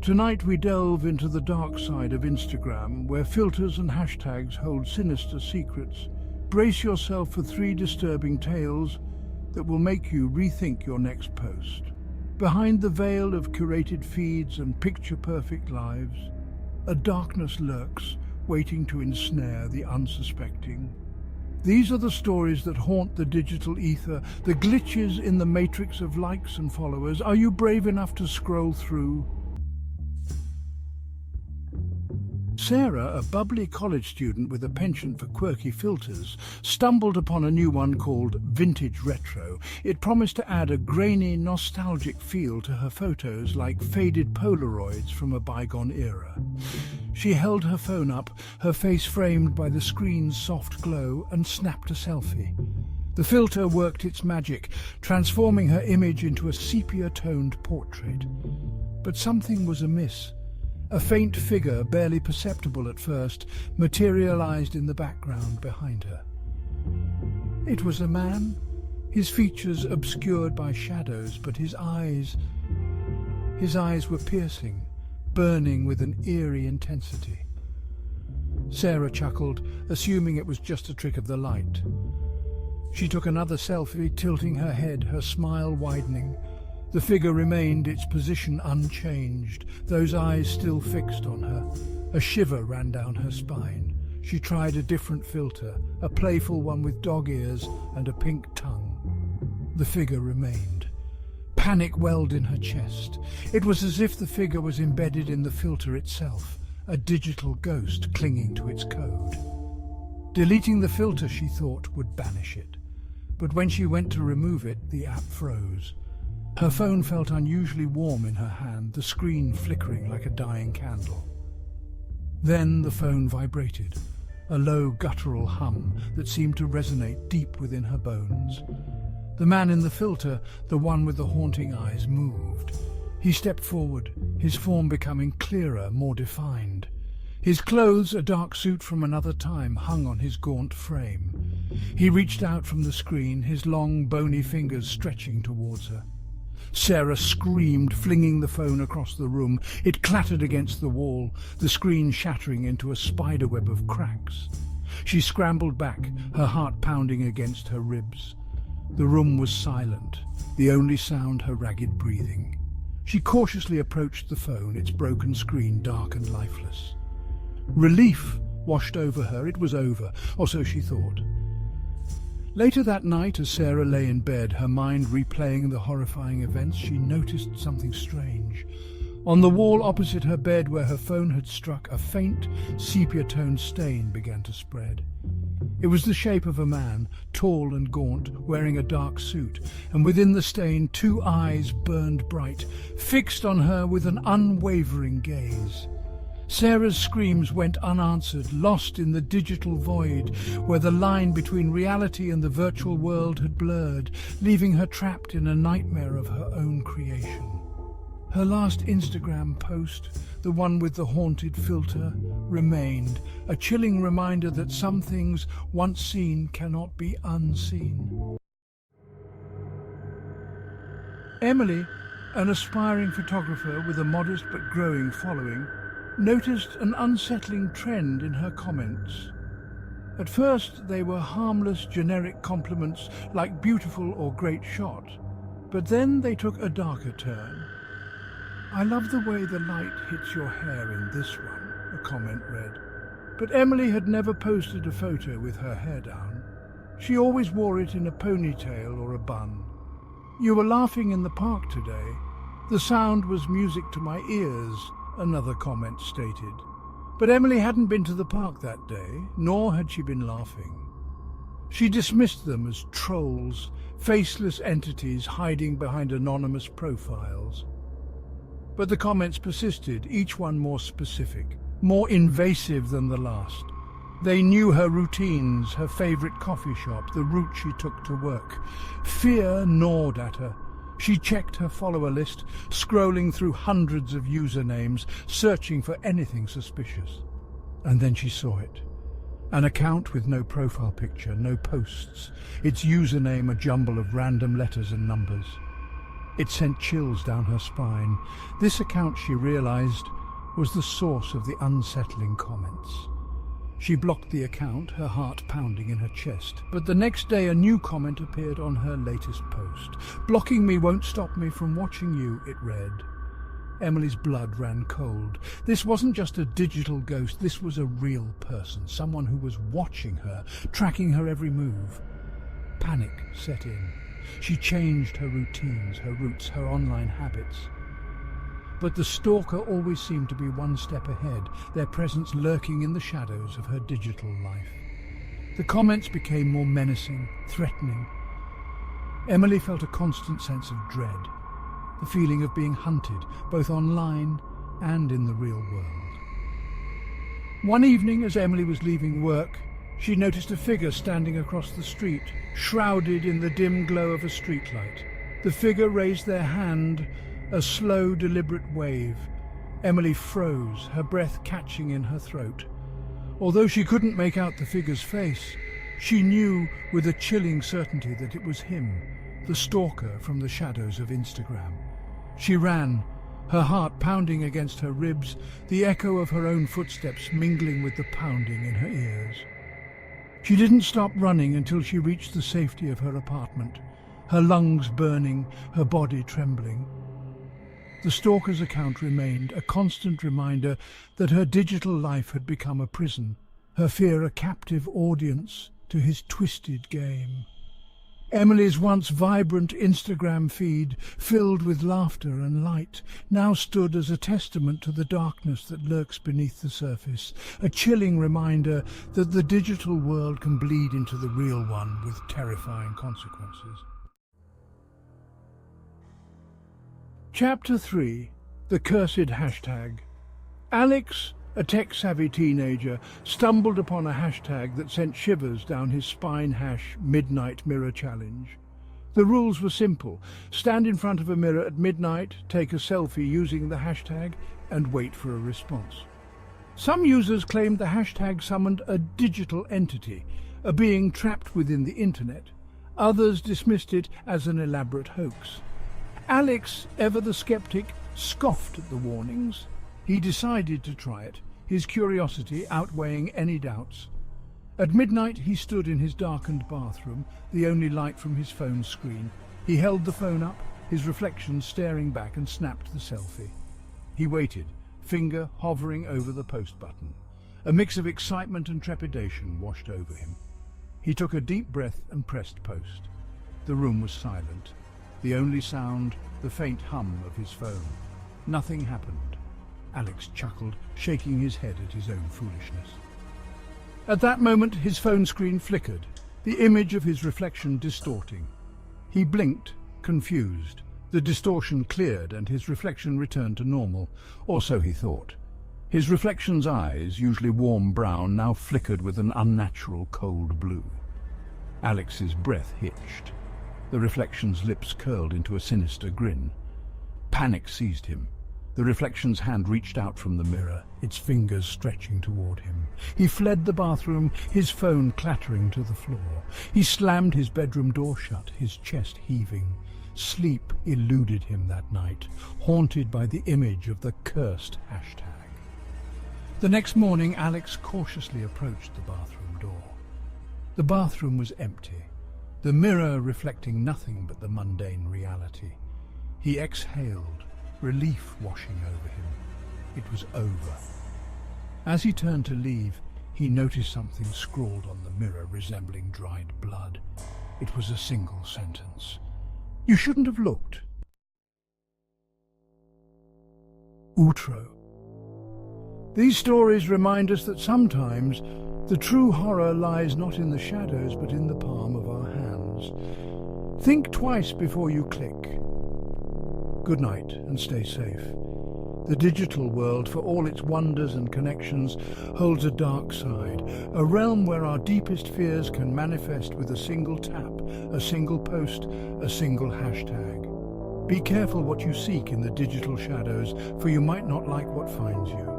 Tonight we delve into the dark side of Instagram, where filters and hashtags hold sinister secrets. Brace yourself for 3 disturbing tales that will make you rethink your next post. Behind the veil of curated feeds and picture-perfect lives, a darkness lurks, waiting to ensnare the unsuspecting. These are the stories that haunt the digital ether, the glitches in the matrix of likes and followers. Are you brave enough to scroll through? Sarah, a bubbly college student with a penchant for quirky filters, stumbled upon a new one called Vintage Retro. It promised to add a grainy, nostalgic feel to her photos, like faded Polaroids from a bygone era. She held her phone up, her face framed by the screen's soft glow, and snapped a selfie. The filter worked its magic, transforming her image into a sepia-toned portrait. But something was amiss. A faint figure, barely perceptible at first, materialized in the background behind her. It was a man, his features obscured by shadows, but his eyes were piercing, burning with an eerie intensity. Sarah chuckled, assuming it was just a trick of the light. She took another selfie, tilting her head, her smile widening. The figure remained its position unchanged, those eyes still fixed on her. A shiver ran down her spine. She tried a different filter, a playful one with dog ears and a pink tongue. The figure remained. Panic welled in her chest. It was as if the figure was embedded in the filter itself, a digital ghost clinging to its code. Deleting the filter, she thought, would banish it. But when she went to remove it, the app froze. Her phone felt unusually warm in her hand, the screen flickering like a dying candle. Then the phone vibrated, a low guttural hum that seemed to resonate deep within her bones. The man in the filter, the one with the haunting eyes, moved. He stepped forward, his form becoming clearer, more defined. His clothes, a dark suit from another time, hung on his gaunt frame. He reached out from the screen, his long, bony fingers stretching towards her. Sarah screamed, flinging the phone across the room. It clattered against the wall, the screen shattering into a spiderweb of cracks. She scrambled back, her heart pounding against her ribs. The room was silent, the only sound her ragged breathing. She cautiously approached the phone, its broken screen dark and lifeless. Relief washed over her. It was over, or so she thought. Later that night, as Sarah lay in bed, her mind replaying the horrifying events, she noticed something strange. On the wall opposite her bed, where her phone had struck, a faint, sepia-toned stain began to spread. It was the shape of a man, tall and gaunt, wearing a dark suit, and within the stain 2 eyes burned bright, fixed on her with an unwavering gaze. Sarah's screams went unanswered, lost in the digital void, where the line between reality and the virtual world had blurred, leaving her trapped in a nightmare of her own creation. Her last Instagram post, the one with the haunted filter, remained, a chilling reminder that some things once seen cannot be unseen. Emily, an aspiring photographer with a modest but growing following, noticed an unsettling trend in her comments. At first, they were harmless, generic compliments like beautiful or great shot, but then they took a darker turn. "I love the way the light hits your hair in this one," a comment read. But Emily had never posted a photo with her hair down. She always wore it in a ponytail or a bun. "You were laughing in the park today. The sound was music to my ears," another comment stated. But Emily hadn't been to the park that day, nor had she been laughing. She dismissed them as trolls, faceless entities hiding behind anonymous profiles. But the comments persisted, each one more specific, more invasive than the last. They knew her routines, her favorite coffee shop, the route she took to work. Fear gnawed at her. She checked her follower list, scrolling through hundreds of usernames, searching for anything suspicious. And then she saw it. An account with no profile picture, no posts, its username a jumble of random letters and numbers. It sent chills down her spine. This account, she realized, was the source of the unsettling comments. She blocked the account, her heart pounding in her chest. But the next day a new comment appeared on her latest post. "Blocking me won't stop me from watching you," it read. Emily's blood ran cold. This wasn't just a digital ghost, this was a real person, someone who was watching her, tracking her every move. Panic set in. She changed her routines, her routes, her online habits. But the stalker always seemed to be one step ahead, their presence lurking in the shadows of her digital life. The comments became more menacing, threatening. Emily felt a constant sense of dread, the feeling of being hunted, both online and in the real world. One evening, as Emily was leaving work, she noticed a figure standing across the street, shrouded in the dim glow of a streetlight. The figure raised their hand, a slow, deliberate wave. Emily froze, her breath catching in her throat. Although she couldn't make out the figure's face, she knew with a chilling certainty that it was him, the stalker from the shadows of Instagram. She ran, her heart pounding against her ribs, the echo of her own footsteps mingling with the pounding in her ears. She didn't stop running until she reached the safety of her apartment, her lungs burning, her body trembling. The stalker's account remained a constant reminder that her digital life had become a prison, her fear a captive audience to his twisted game. Emily's once vibrant Instagram feed, filled with laughter and light, now stood as a testament to the darkness that lurks beneath the surface, a chilling reminder that the digital world can bleed into the real one with terrifying consequences. Chapter 3. The Cursed Hashtag. Alex, a tech-savvy teenager, stumbled upon a hashtag that sent shivers down his spine. Midnight Mirror Challenge. The rules were simple. Stand in front of a mirror at midnight, take a selfie using the hashtag, and wait for a response. Some users claimed the hashtag summoned a digital entity, a being trapped within the internet. Others dismissed it as an elaborate hoax. Alex, ever the skeptic, scoffed at the warnings. He decided to try it, his curiosity outweighing any doubts. At midnight he stood in his darkened bathroom, the only light from his phone screen. He held the phone up, his reflection staring back, and snapped the selfie. He waited, finger hovering over the post button. A mix of excitement and trepidation washed over him. He took a deep breath and pressed post. The room was silent. The only sound, the faint hum of his phone. Nothing happened. Alex chuckled, shaking his head at his own foolishness. At that moment, his phone screen flickered, the image of his reflection distorting. He blinked, confused. The distortion cleared and his reflection returned to normal, or so he thought. His reflection's eyes, usually warm brown, now flickered with an unnatural cold blue. Alex's breath hitched. The reflection's lips curled into a sinister grin. Panic seized him. The reflection's hand reached out from the mirror, its fingers stretching toward him. He fled the bathroom, his phone clattering to the floor. He slammed his bedroom door shut, his chest heaving. Sleep eluded him that night, haunted by the image of the cursed hashtag. The next morning, Alex cautiously approached the bathroom door. The bathroom was empty, the mirror reflecting nothing but the mundane reality. He exhaled, relief washing over him. It was over. As he turned to leave, he noticed something scrawled on the mirror resembling dried blood. It was a single sentence. "You shouldn't have looked." Outro. These stories remind us that sometimes the true horror lies not in the shadows but in the palm of our hands. Think twice before you click. Good night and stay safe. The digital world, for all its wonders and connections, holds a dark side, a realm where our deepest fears can manifest with a single tap, a single post, a single hashtag. Be careful what you seek in the digital shadows, for you might not like what finds you.